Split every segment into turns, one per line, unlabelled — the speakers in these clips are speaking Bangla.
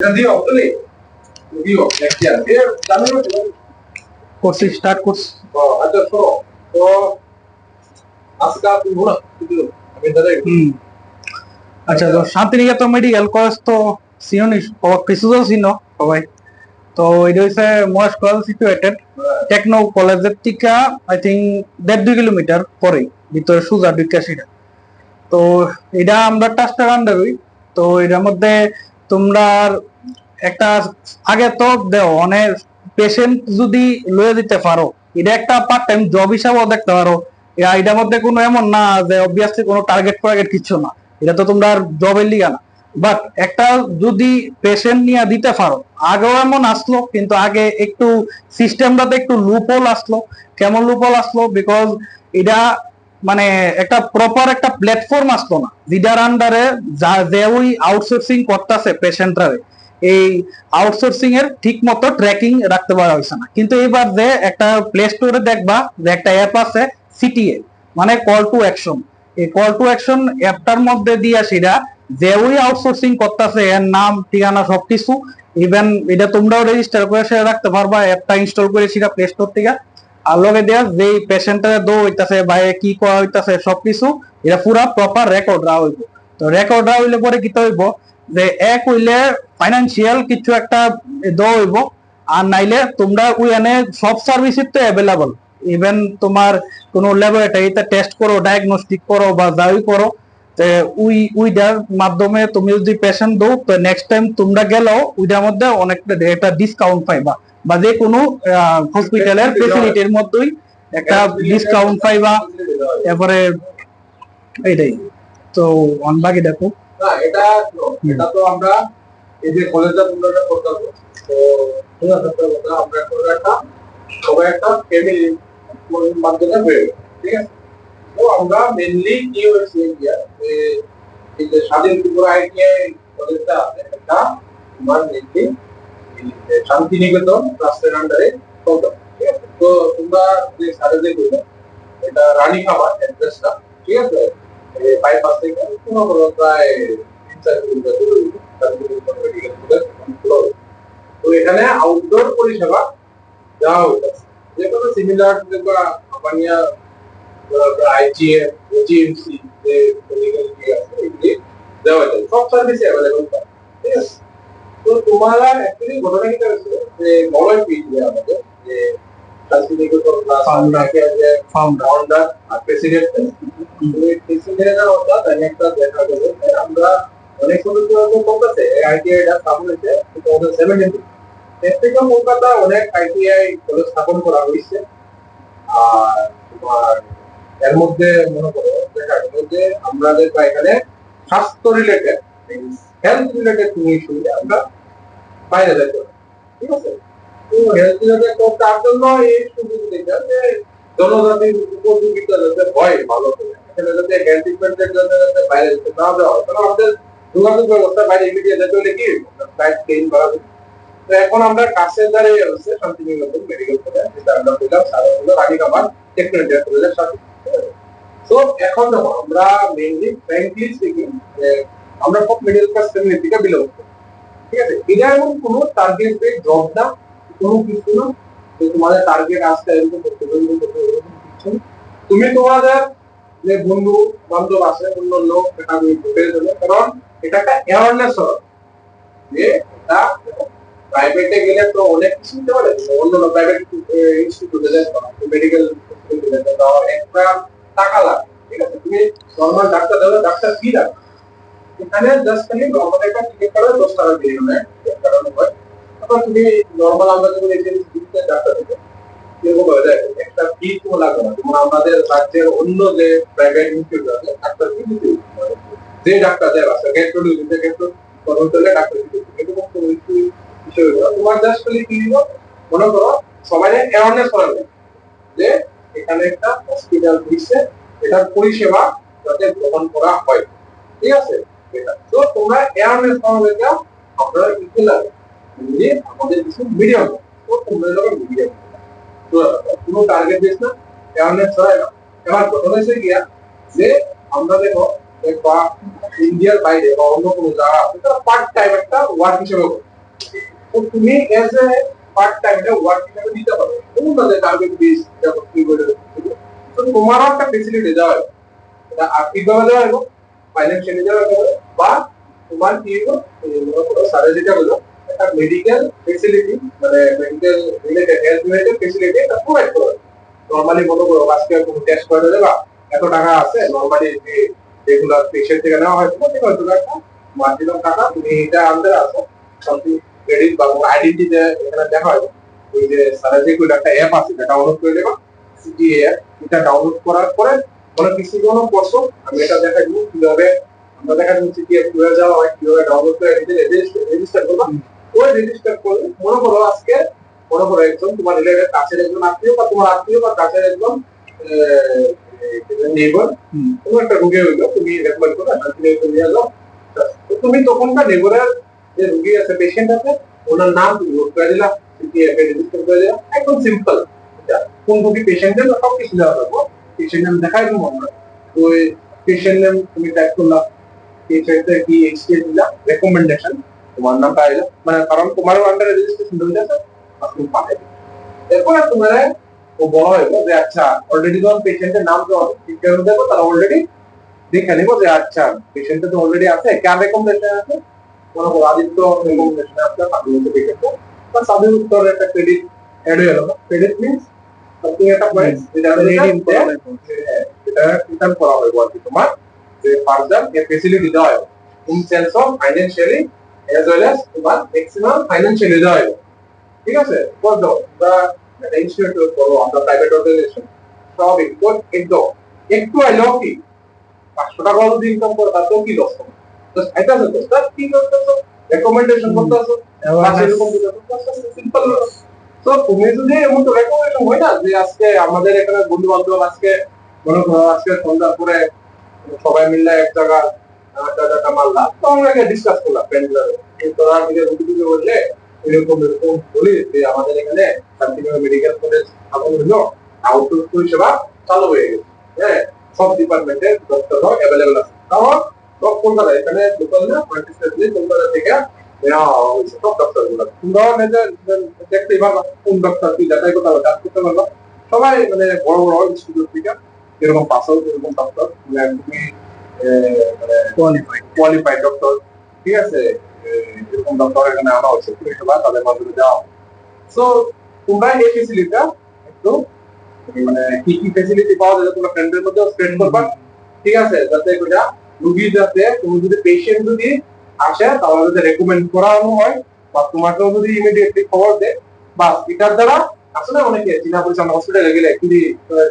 দিও বলি দিও নেক্সট ইয়ার এর জানেন না
কোর্স স্টার্ট কোর্স
আচ্ছা শোনো তো আজকে তুমি বলো আমি দাদা
আচ্ছা তো শান্তিনিকেতন মেডিকেল কলেজ তো সিওনি কিছু তো চিনো সবাই তো এটা হচ্ছে মহেশ কলেজ সিচুয়েটেড টেকনো কলেজের থেকে আই থিঙ্ক 1.5-2 কিলোমিটার পরে ভিতরে সোজা ঢুকে সেটা তো এটা আমরা ট্রাস্টের আন্ডারই তো এটার মধ্যে তোমরা একটা আগে তো দেও অনেক পেশেন্ট যদি লয়ে দিতে পারো এটা একটা পার্ট টাইম জব হিসাবেও দেখতে পারো এটার মধ্যে কোনো এমন না যে অবভিয়াসলি কোনো টার্গেট ফার্গেট কিছু না এটা তো তোমরা জবের লিগা না বাট একটা যদি পেশেন্ট নিয়ে দিতে পারো আগেও এমন আসলো কিন্তু আগে একটু সিস্টেমটাতে একটু লুপহোল আসলো কেমন লুপহোল আসলো বিকজ এটা মানে একটা প্রপার একটা প্ল্যাটফর্ম আসলো না যেটার আন্ডারে যে ওই আউটসোর্সিং করতেছে পেশেন্টরা এই আউটসোর্সিং এর ঠিক মতো ট্র্যাকিং রাখতে পারা হয়েছে না কিন্তু এবার যে একটা প্লে স্টোরে দেখবা যে একটা অ্যাপ আছে সিটিএ মানে কল টু অ্যাকশন এই কল টু অ্যাকশন অ্যাপটার মধ্যে দিয়ে সেটা যে ওই আউটসোর্সিং করতেছে এর নাম ঠিকানা সবকিছু ইভেন এটা তোমরাও রেজিস্টার করে সেটা রাখতে পারবা অ্যাপটা ইনস্টল করে সেটা প্লে স্টোর থেকে আর লগে দেয়া যে পেশেন্টের দো হইতাছে বা কি করা হইতাছে সবকিছু এটা পুরা প্রপার রেকর্ড রাখা হইব তো রেকর্ড রাখা হইলে পরে কি হইব যে এক হইলে ফাইনান্সিয়াল কিছু একটা দেওয়া হইব আর নাইলে তোমরা ওই এনে সব সার্ভিসই তো অ্যাভেলেবল ইভেন তোমার কোনো ল্যাবরেটরিতে টেস্ট করো ডায়াগনস্টিক করো বা যাই করো ওইটার মাধ্যমে তুমি যদি পেশেন্ট দো তো নেক্সট টাইম তোমরা গেলেও ওইটার মধ্যে অনেকটা একটা ডিসকাউন্ট পাইবা বা যে কোনো হসপিটালের ফেসিলিটির মধ্যেই একটা ডিসকাউন্ট পাইবা এরপরে এইটাই তো অনবাকি দেখো
না এটা এটা তো আমরা এই যে কলেজটা তোমরা করতে তো ঠিক আছে তো আমরা করে একটা সবাই একটা ফ্যামিলি মাধ্যমে হয়ে ঠিক আছে তো আমরা মেইনলি কি হয়েছে এই যে স্বাধীন ত্রিপুরা আইটিআই কলেজটা আছে এটা আমার মেইনলি শান্তিনিকেতন ট্রাস্টের আন্ডারে চলতো ঠিক আছে তো তোমরা যে সারে যে কইলো এটা রানী খাবার অ্যাড্রেসটা ঠিক আছে বাইপাস থেকে কোনো প্রায় 3-4 কিলোমিটার দূরে তো এখানে আউটডোর পরিষেবা দেওয়া হইতেছে যে কোনো সিমিলার যেগুলো আপানিয়া আইজিএম জিএমসি যে মেডিকেল আছে এগুলি দেওয়া যায় সব সার্ভিস অ্যাভেলেবল ঠিক আছে তো তোমার অ্যাকচুয়ালি ঘটনা কি হয়েছে যে বড়ই পিট আমাদের যে শান্তিনিকেতন ক্লাস ফাউন্ডার আর প্রেসিডেন্ট প্রেসিডেন্টের অর্থাৎ একটা দেখা গেল আমরা অনেক সদস্য কলকাতা আইটিআই টা স্থাপন হয়েছে 2017 এর থেকে কলকাতা অনেক আইটিআই কলেজ স্থাপন করা হয়েছে আর তোমার এর মধ্যে মনে করো দেখা গেল যে আমাদের এখানে স্বাস্থ্য রিলেটেড হেলথ রিলেটেড ইস্যু আমরা বাইরে যাইতে ঠিক আছে তো হেলথ রিলেটেড তো তার জন্য এই সুবিধা যে জনজাতির উপযোগিতা যাতে হয় ভালো করে এখানে যাতে হেলথ ট্রিটমেন্টের জন্য যাতে বাইরে যেতে না দেওয়া হয় কারণ আমাদের যোগাযোগ ব্যবস্থা বাইরে ইমিডিয়েট যেতে হলে কি ফ্লাইট ট্রেন করা তো এখন আমরা কাছে দাঁড়িয়ে আছে শান্তিনিকেতন মেডিকেল কলেজ যেটা আমরা বললাম সারা হলো রানীকাবার টেকনোলজি কলেজের সাথে তো এখন দেখো আমরা মেইনলি ফ্র্যাঙ্কলি স্পিকিং আমরা সব মিডল ক্লাস ফ্যামিলি থেকে বিলং করি ঠিক আছে এটা এমন কোনো টার্গেট বেড জব না কোনো কিছু না যে তোমাদের টার্গেট আসতে এরকম করতে কিছু তুমি তোমাদের যে বন্ধু বান্ধব আছে অন্য লোক এটা আমি পেয়ে দেবো কারণ এটা একটা অ্যাওয়ারনেস হয় যে এটা প্রাইভেটে গেলে তো অনেক কিছু নিতে পারে অন্য প্রাইভেট ইনস্টিটিউটে মেডিকেল একটা টাকা লাগে ঠিক আছে তুমি নর্মাল ডাক্তার দেবে ডাক্তার ফি লাগে এখানে জাস্ট খালি নর্মাল একটা টিকিট কাটে 10 টাকা দিয়ে নেয় কাটানো হয় তারপর তুমি নর্মাল আমরা যখন এজেন্সি ডাক্তার দেবে এরকম হয়ে যায় একটা ফি তো লাগে না তোমার আমাদের রাজ্যের অন্য যে প্রাইভেট ইনস্টিটিউট আছে ডাক্তার ফি দিতে যে ডাক্তার দেয় আছে গেট টু দিতে গেট টু কর্মচারী ডাক্তার দিতে এরকম কোনো বিষয় তোমার জাস্ট খালি কি দিব মনে করো সবাই অ্যাওয়ারনেস করা যায় যে এখানে একটা হসপিটাল দিচ্ছে এটার পরিষেবা যাতে গ্রহণ করা হয় ঠিক আছে এটা তো তোমরা অ্যাওয়ারনেস করার জন্য আপনারা কি লাগে যে আমাদের কিছু মিডিয়াম তো তোমরা যখন মিডিয়াম তো কোনো টার্গেট বেস না অ্যাওয়ারনেস ছড়ায় না এবার কথা হচ্ছে গিয়া যে আমরা দেখো বা ইন্ডিয়ার বাইরে বা অন্য কোনো জায়গা আছে তারা পার্ট টাইম একটা ওয়ার্ক হিসেবে তো তুমি as a part time work হিসেবে দিতে পারো, তুমি তাদের টার্গেট বেস যখন কি করে, তো তোমারও একটা ফেসিলিটি দেওয়া হয়, এটা আর্থিকভাবে দেওয়া হলো, ফাইন্যান্সিয়ালি দেওয়া হলো, বা তোমার কি হলো সারা যেটা হলো একটা মেডিকেল ফেসিলিটি, মানে medical related health related facility এটা প্রোভাইড করো। নরমালি মনে করো আজকে কোনো টেস্ট করে দেবা, এত টাকা আছে, নরমালি যে রেগুলার পেশেন্ট থেকে নেওয়া হয় সেটা হয়তো একটা মার্জিনাল টাকা, তুমি এটা আনতে আসো সামথিং ক্রেডিট বা আইডেন্টি এখানে দেখা হয়। ওই যে সার্জিক্যাল একটা অ্যাপ আছে যেটা ডাউনলোড করে নেবা, সিটিএ অ্যাপ, এটা ডাউনলোড করার পরে মনে কিছু কোনো কোর্সও আমি এটা দেখা দিব কিভাবে আমরা দেখা যাচ্ছে সিটিএ কিভাবে যাওয়া হয়, কিভাবে ডাউনলোড করে রেজিস্টার করবা। ওই রেজিস্টার করলে মনে করো আজকে মনে করো একজন তোমার রিলেটেড কাছের একজন আত্মীয় বা তোমার আত্মীয় বা কাছের একজন নেইবার কোনো একটা রোগী হইলো, তুমি রেকমেন্ড করো শান্তিনিকেতন নিয়ে যাও, তো তুমি তখনকার নেইবারের যে রোগী আছে পেশেন্ট আছে ওনার নাম তুমি নোট করে দিলা, সিটিএফ এ রেজিস্টার করে দিলা, একদম সিম্পল। কোন রোগী পেশেন্টের সব কিছু দেওয়া থাকবো, পেশেন্ট নাম দেখাই দেবো আমরা, তো ওই পেশেন্ট নাম তুমি টাইপ করলা, পেশেন্টের কি এক্সপিরিয়েন্স দিলা, রেকমেন্ডেশন, তোমার নামটা আইলো, মানে কারণ তোমারও আন্ডারে রেজিস্ট্রেশন হয়ে যাচ্ছে, তুমি পাঠাই এরপর তোমার ও বড় হইব যে আচ্ছা অলরেডি যখন পেশেন্টের নাম যখন ঠিকঠাক দেবো তারা অলরেডি দেখে নিব যে আচ্ছা পেশেন্টে তো অলরেডি আছে, কার রেকমেন্ডেশন আছে, মনে করো আদিত্য রেকমেন্ডেশন আছে, আপনি হচ্ছে পেশেন্ট বা সাবির উত্তর একটা ক্রেডিট অ্যাড হয়ে গেল। ক্রেডিট মিন্স সামথিং একটা পয়েন্ট যেটা রিডিম করা হয়, এটা রিটার্ন করা হয় বলতে তোমার যে ফার্দার এর ফ্যাসিলিটি দেওয়া হয় in sense of financially as well as তোমার ম্যাক্সিমাম ফাইন্যান্সিয়ালি দেওয়া হয়। ঠিক আছে, বলতো আমরা একটা ইনস্টিটিউট করো, আমরা প্রাইভেট অর্গানাইজেশন সব একটু একটু আইলেও কি 500 টাকা যদি ইনকাম করো তাতেও কি লস হবে, তো এটা হচ্ছে স্যার কি করতেছো রেকমেন্ডেশন করতেছো এরকম সিম্পল। তো তুমি যদি এমন তো রেকমেন্ডেশন হয় না যে আজকে আমাদের এখানে বন্ধু বান্ধব আজকে মনে করো আজকে সন্ধ্যার পরে সবাই মিলে এক জায়গা টাকা মারলা, তো আমরা ডিসকাস করলাম ফ্রেন্ডরা, তোরা মিলে রুটি বললে এরকম এরকম বলি যে আমাদের এখানে শান্তিনগর মেডিকেল কলেজ স্থাপন হলো, আউটসোর্স পরিষেবা চালু হয়ে গেছে, হ্যাঁ সব ডিপার্টমেন্টের ডক্টর অ্যাভেলেবেল আছে, তাও সব কলকাতা এখানে লোকাল না মাল্টিস্টেটলি কলকাতা থেকে নেওয়া হয়েছে সব ডক্টর গুলো, তোমরাও দেখতেই পারবা কোন ডক্টর কি যাচাই করতে হবে কাজ করতে পারবা, সবাই মানে বড় বড় ইনস্টিটিউট থেকে এরকম পাশাও এরকম ডক্টর তুমি মানে কোয়ালিফাইড ডক্টর, ঠিক আছে, এরকম ডক্টর এখানে আনা হচ্ছে পরিষেবা তাদের মাধ্যমে দেওয়া। সো তোমরা এই ফেসিলিটিটা একটু মানে কি কি ফেসিলিটি পাওয়া যায় তোমরা ফ্রেন্ডের মধ্যে স্প্রেড করবা, ঠিক আছে, যাতে এটা রোগী যাতে তুমি যদি পেশেন্ট যদি আসে তাহলে যদি রেকমেন্ড করানো হয় বা তোমাকেও যদি ইমিডিয়েটলি খবর দেয় বা এটার দ্বারা আসলে অনেকে চীনা পরিচয় হসপিটালে গেলে যদি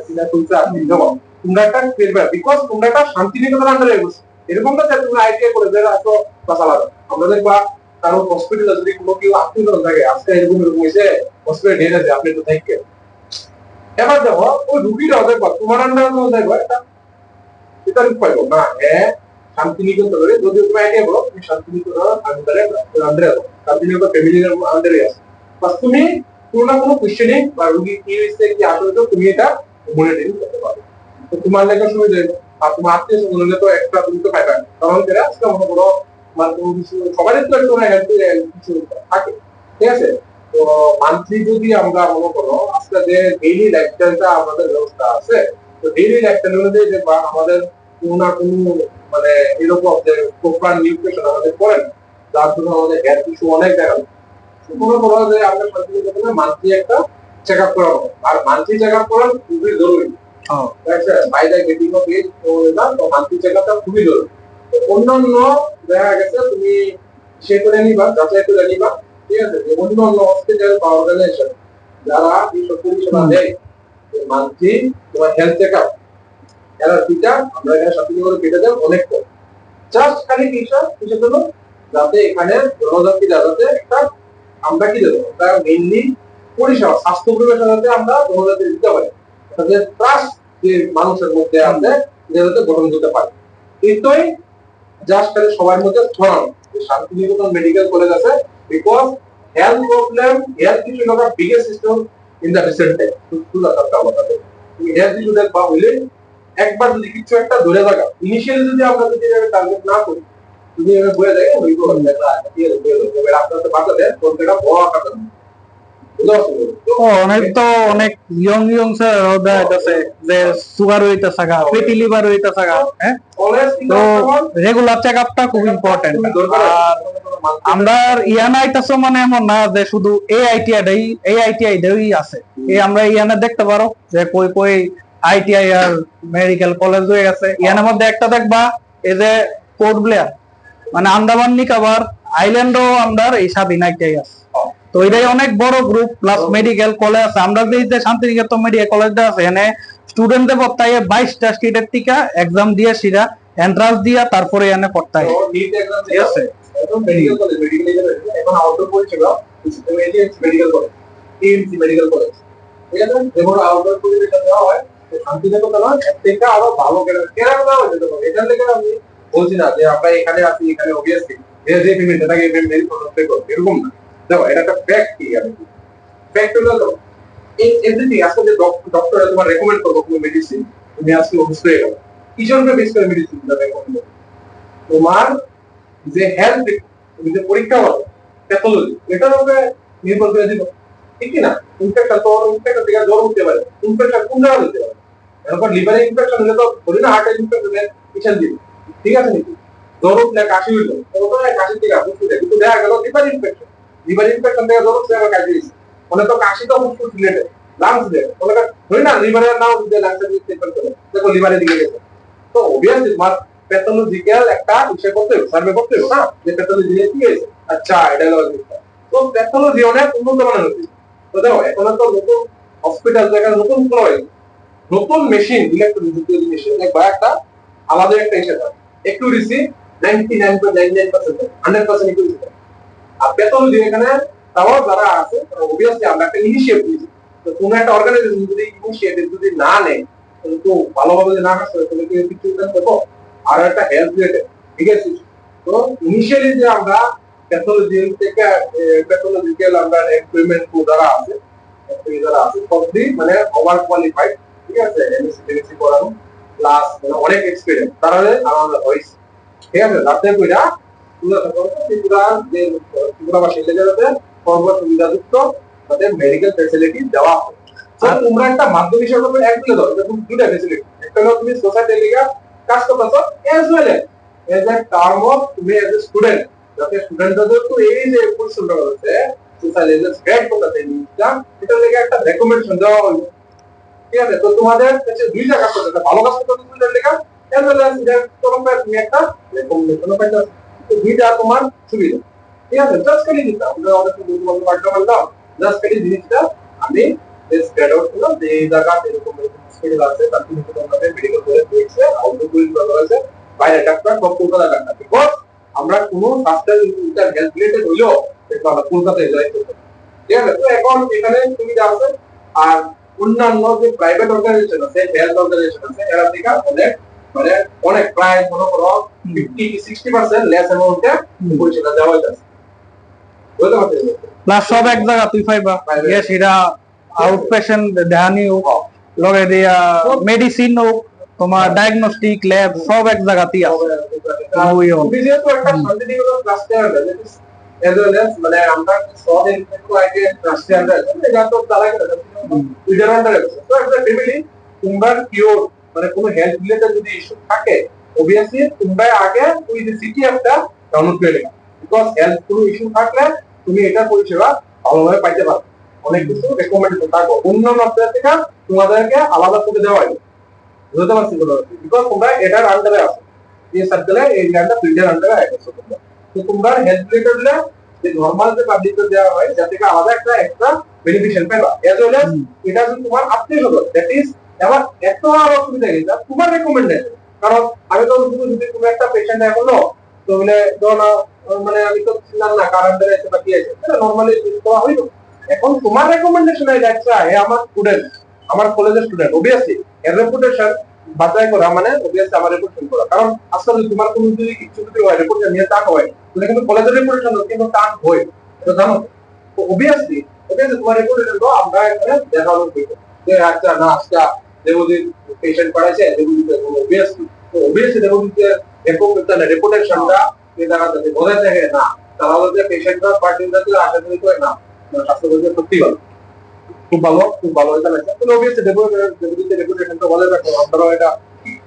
চীনা পরিচয় আপনি দেবো তোমরা একটা ফিরবে বিকজ তোমরা একটা শান্তিনিকেতন আন্ডারে বসে, এরকম না যে তুমি আইডিয়া করে যে আসো বাসালাম আমরা দেখবা কারণ হসপিটালে যদি কোনো কেউ আত্মীয় থাকে আজকে এরকম এরকম হয়েছে হসপিটালে নিয়ে যাচ্ছে আপনি একটু থাকেন, এবার দেখো ওই রুগীরাও দেখবা তোমার আন্ডারে দেখবো একটা এটা পাইবো না, হ্যাঁ শান্তিনিকেতন যদি তুমি আইডিয়া করো তুমি শান্তিনিকেতন আন্ডারে আছো, শান্তিনিকেতন ফ্যামিলির আন্ডারে আছো, বাস তুমি কোনো না কোনো কোশ্চেনিং বা রুগী কি হয়েছে কি আসলে তো তুমি এটা মনিটরিং করতে পারো, তো তোমার লেখা সুবিধা হইলো আর তোমার আত্মীয় স্বজন হলে তো একটা তুমি তো পাইবা, কারণ এরা আজকে মনে করো মানে কোনো কিছু সবারই তো একটু হেল্প কিছু থাকে, ঠিক আছে। তো মান্থলি যদি আমরা মনে করো আজকে যে ডেইলি লাইফস্টাইলটা আমাদের ব্যবস্থা আছে, তো ডেইলি লাইফস্টাইলের মধ্যে যে আমাদের কোনো না কোনো মানে এরকম যে প্রপার নিউট্রিশন আমাদের করেন যার জন্য আমাদের হেলথ ইস্যু অনেক দেখা যায়, মনে করো যে আমরা শান্তিনিকেতনে মান্থলি একটা চেক আপ করাবো, আর মান্থলি চেক আপ করা খুবই জরুরি, বাইরে গেটিং অফ এজ তো মান্থলি চেক আপটা খুবই জরুরি। অন্যান্য দেখা গেছে তুমি সে করে নিবা যাচাই করে নিবা, ঠিক আছে, যে অন্যান্য হসপিটাল বা অর্গানাইজেশন যারা এই সব পরিষেবা দেয় মান্থলি তোমার হেলথ চেক আপ এরা ফিটা আমরা এখানে শান্তিনিকেতনে কেটে দেন অনেক কম, জাস্ট খালি কিসের জন্য যাতে এখানে জনজাতিরা যাতে একটা আমরা কি দেবো আমরা মেইনলি পরিষেবা স্বাস্থ্য পরিষেবা যাতে আমরা জনজাতির দিতে পারি, তাদের ট্রাস্ট যে মানুষের মধ্যে আছে যাতে গঠন করতে পারে, এটাই জাস্ট খালি সবার মধ্যে ছড়ানো যে শান্তিনিকেতন মেডিকেল কলেজ আছে because health problem health issue is the biggest issue in the recent time, তুমি হেলথ ইস্যু দেখবা হইলে একবার যদি কিছু একটা ধরে থাকা ইনিশিয়ালি যদি আমরা যদি টার্গেট না করি তুমি এভাবে বলে দেয় ওই তো দেখলা ঠিক আছে বলে দেবো এবার আপনার তো বাঁচাতে কোনটা বড় আকার
অনেক তো অনেক ইয়ং ইয়ং স্যার আছে যে সুগার হইতে থাকা ফ্যাটি লিভার হইতে থাকা হ্যাঁ তো রেগুলার চেক আপটা খুব ইম্পর্টেন্ট আর আমরা ইয়ানা আইতাছো মানে এমন না যে শুধু এই আইটিআই দেই আছে এই আমরা ইয়ানা দেখতে পারো যে কই কই আইটিআই আর মেডিকেল কলেজ হয়ে গেছে ইয়ানের মধ্যে একটা দেখবা এই যে পোর্ট ব্লেয়ার মানে আন্দামান নিকোবর আইল্যান্ডও আন্ডার এই স্বাধীন আইটিআই আছে তো এটাই অনেক বড় গ্রুপ প্লাস মেডিকেল কলেজ আছে আমরা যে শান্তিনিকেতন মেডিকেল কলেজটা আছে এখানে স্টুডেন্টদের পড়তায় 22টা স্টেটের টিকা এক্সাম দিয়ে সেটা এন্ট্রান্স দিয়া তারপরে এখানে পড়তায়
নিট এক্সাম ঠিক আছে এখন মেডিকেল কলেজ এখন আউটডোর পরিষেবা medical college TMC medical college ঠিক আছে যেমন আউটডোর পরিষেবা দেওয়া হয় শান্তিনিকেতন না থেকে আরো ভালো কেন দেওয়া হয়েছে তখন এটার লেগে আমি বলছি না যে আমরা এখানে আছি এখানে অবভিয়াসলি যে পেমেন্ট এটাকে পেমেন্ট করতে এরকম না দেখো এটা একটা ফ্যাক্ট কি আমি ফ্যাক্ট হলো এভরিথিং আজকে যে ডক্টর তোমার রেকমেন্ড করবো কোনো মেডিসিন তুমি আজকে অসুস্থ হয়ে গেলো কিসের উপরে বেস করে মেডিসিন রেকমেন্ড করবো তোমার যে হেলথ তুমি যে পরীক্ষা করো প্যাথোলজি এটার উপরে নির্ভর করে দিব ঠিক না ইনফেকশন তো ইনফেকশন থেকে জ্বর হতে পারে ইনফেকশন কোন জায়গা হতে পারে এরপর লিভারে ইনফেকশন হলে তো ধরি না হার্টের ইনফেকশন পিছন দিব ঠিক আছে নাকি জ্বর উঠলে কাশি হইলো তো কাশি থেকে বুঝতে কিন্তু দেখা গেল লিভার ইনফেকশন থেকে জ্বর উঠলে আবার কাশি হয়েছে মানে তো কাশি তো ফুসফুস রিলেটেড লাংস রিলেটেড ওটা ধরি না লিভারের নাও দিতে লাংসের দিকে চেক করতে দেখো লিভারের দিকে গেছে তো অবভিয়াসলি তোমার প্যাথোলজিক্যাল একটা বিষয় করতে হবে সার্ভে করতে হবে না যে প্যাথোলজি কি হয়েছে আচ্ছা এটা হলো তো প্যাথোলজি অনেক উন্নত মানের হচ্ছে তো দেখো এখন তো নতুন হসপিটাল জায়গা নতুন খোলা হয়েছে নতুন মেশিন ইলেকট্রনিক মেশিন বা একটা আলাদা একটা এসে অ্যাকুরেসি 99.99% 100% অ্যাকুরেসি আর প্যাথোলজি এখানে তাও যারা আছে অবভিয়াসলি আমরা একটা ইনিশিয়েটিভ নিয়েছি তো কোন একটা অর্গানাইজেশন যদি ইনিশিয়েটিভ যদি না নেয় তো ভালোভাবে না আসে তাহলে কি কিছু দেবো আর একটা হেলথ রিলেটেড ঠিক আছে তো ইনিশিয়ালি যে আমরা প্যাথোলজি থেকে প্যাথোলজিক্যাল আমরা এক্সপেরিমেন্ট যারা আছে সবই মানে ওভার কোয়ালিফাইড ঠিক আছে এমএসসি করানো প্লাস মানে অনেক এক্সপেরিয়েন্স তারা আমাদের হয়েছে ঠিক আছে তাতে কইরা ত্রিপুরাবাসী লেগেছে সর্ব সুবিধাযুক্ত তাদের মেডিকেল ফ্যাসিলিটি দেওয়া হয় তোমরা একটা মাধ্যম হিসেবে একগুলো দাও দুটা ফ্যাসিলিটি একটা হলো তুমি সোসাইটি লিগা কাজ করতেছো as well as a term of তুমি এজ এ স্টুডেন্ট যাতে স্টুডেন্টদের তো এই যে পরিশ্রমটা করছে সোশ্যাল এজ গ্রেড করতে নিটা এটা লেগে একটা রেকমেন্ডেশন দেওয়া হলো ঠিক আছে তো তোমাদের কাছে দুইটা কাজ করতে ভালো কাজ করতে দুইটা লেখা এজ ওয়েল এজ দ্যাট তুমি একটা রেকমেন্ডেশন পাইছো তো দুইটা তোমার সুবিধা ঠিক আছে জাস্ট খালি দিতে আমরা অনেক কিছু বলতে পারলাম জাস্ট খালি জিনিসটা আমি স্প্রেড আউট করলাম যে এই জায়গাতে এরকম হসপিটাল আছে তার জন্য আমাদের মেডিকেল কলেজ রয়েছে আউটডোর পুলিশ রয়েছে বাইরে ডাক্তার সব কলকাতা ডাক্তার বিকজ আমরা কোনো স্বাস্থ্যের হেলথ রিলেটেড হইলেও আমরা কলকাতায় যাই ঠিক আছে তো এখন এখানে সুবিধা আছে আর অন্যান্য যে প্রাইভেট অর্গানাইজেশন আছে হেলথ অর্গানাইজেশন আছে এরা থেকে অনেক মানে অনেক প্রায় মনে করো 50-60% লেস অ্যামাউন্টে পরিষেবা দেওয়া হইতাছে বুঝতে পারছেন
প্লাস সব এক জায়গা তুই পাইবা সেটা আউট পেশেন্ট দেহানি হোক লগে দিয়া মেডিসিন হোক তোমার ডায়াগনস্টিক ল্যাব সব এক জায়গাতেই আছে
তুমি যেহেতু একটা শান্তিনিকেতন ক্লাস্টার মানে আমরা শহরে একটু আগে ক্লাস্টার আছে এটা তো তারা দুইটার আন্ডারে তো একটা ফ্যামিলি তোমরা কিওর মানে কোনো হেলথ রিলেটেড যদি ইস্যু থাকে অবভিয়াসলি তোমরা আগে ওই যে সিটিএফটা ডাউনলোড করে নেবে বিকজ হেলথ কোনো ইস্যু থাকলে তুমি এটা পরিষেবা ভালোভাবে পাইতে পারবে অনেক কিছু রেকমেন্ডেশন থাকবে অন্যান্য আপনার থেকে তোমাদেরকে আলাদা করে দেওয়া হয় বুঝতে পারছি বিকজ তোমরা এটার আন্ডারে আছো এই সার্কেলে এই ল্যান্ডটা দুইটার আন্ডারে আছো তোমরা তো তোমরা হেলথ রিলেটেড যে নরমাল যে পাবলিককে দেওয়া হয় যাতে আলাদা একটা এক্সট্রা বেনিফিশিয়াল পাবা এজ ওয়েল এজ এটা যদি তোমার আত্মীয় স্বজন দ্যাট ইজ এবার এত আর অসুবিধা গেছে তোমার রেকমেন্ডেশন কারণ আমি তো যদি তুমি একটা পেশেন্ট এখনো তো বলে মানে আমি তো চিনলাম না কার আন্ডারে আছে বা কি আছে নরমালি করা হইলো এখন তোমার রেকমেন্ডেশন এই দেখছা এ আমার স্টুডেন্ট আমার কলেজের স্টুডেন্ট অবভিয়াসলি এর রেপুটেশন বাছাই করা মানে অবভিয়াসলি আমার রেপুটেশন করা কারণ আসলে তোমার কোনো যদি কিছু যদি হয় রেপুটেশন নিয়ে টাকা হয় তাহলে কিন্তু কলেজের রেপুটেশন কিন্তু টান হয় এটা জানো তো অবভিয়াসলি তোমার রেপুটেশন তো আমরা এখানে দেখানো হইতো যে আচ্ছা না আজকে দেবজিৎ পেশেন্ট পড়াইছে দেবজিৎ অবভিয়াসলি তো অবভিয়াসলি দেবজিৎ এরকম রেপুটেশনটা এই জায়গা যদি বলে থাকে না, তাহলে যে পেশেন্টরা পার্টিরা আশা করি করে না স্বাস্থ্য সত্যি ভালো, খুব ভালো, খুব ভালো এটা লাগছে। তো অবভিয়াসলি রেপুটেশনটা বলে রাখো, আমরাও এটা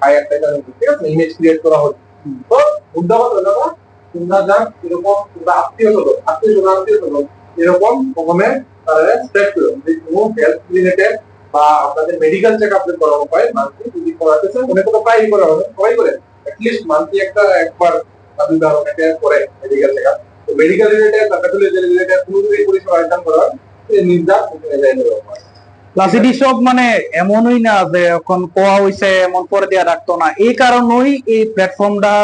হাই একটা জানি, ঠিক আছে, ইমেজ ক্রিয়েট করা হচ্ছে। তো মুদ্রাবাদ হলো না, তোমরা যান এরকম, তোমরা আত্মীয় হলো, এরকম রকমের তারা স্প্রেড করো, যে কোনো হেলথ রিলেটেড বা আপনাদের মেডিকেল চেক আপ করানো হয় মান্থলি, যদি করাতেছেন অনেক কোনো প্রায় করা হবে, সবাই করে অ্যাটলিস্ট মান্থলি একবার বা দুইবার অনেকে করে মেডিকেল চেক আপ। তো মেডিকেল রিলেটেড বা প্যাথোলজি রিলেটেড কোনো যদি পরিষেবা একদম করা হয়, নির্দার
প্লাসিডি সব মানে এমনই না যে এখন কোয়া হইছে এমন করে দেয়া রাখতো না, এই কারণেই এই প্ল্যাটফর্মটা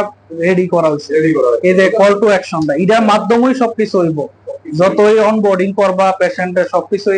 রেডি করা হয়েছে। এই যে কল টু অ্যাকশনটা, এটার মাধ্যমেই সবকিছু হইব, যতই অনবোর্ডিং করবা পেশেন্টের সবকিছু